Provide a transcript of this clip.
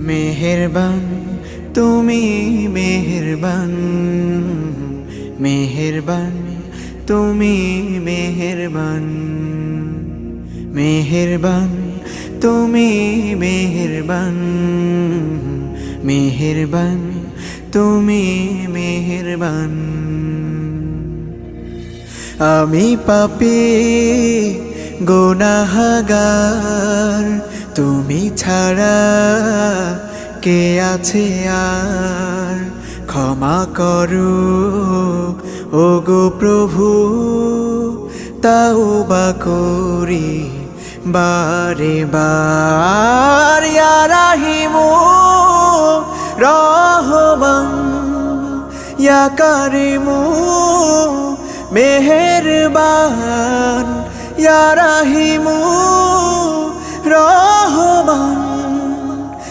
মেহেরবান তুমি মেহেরবান, মেহেরবান তুমি মেহেরবান, মেহেরবান তুমি মেহেরবান, মেহেরবান তুমি মেহেরবান। আমি পাপী গুনাহগার, তুমি ছাড়া কে আছে আর? ক্ষমা করো ওগো প্রভু, তাওবা করি বারে বার। ইয়া রাহিমু রহমান, ইয়া কারিমু মেহেরবান, ইয়া রাহিমু রহমান,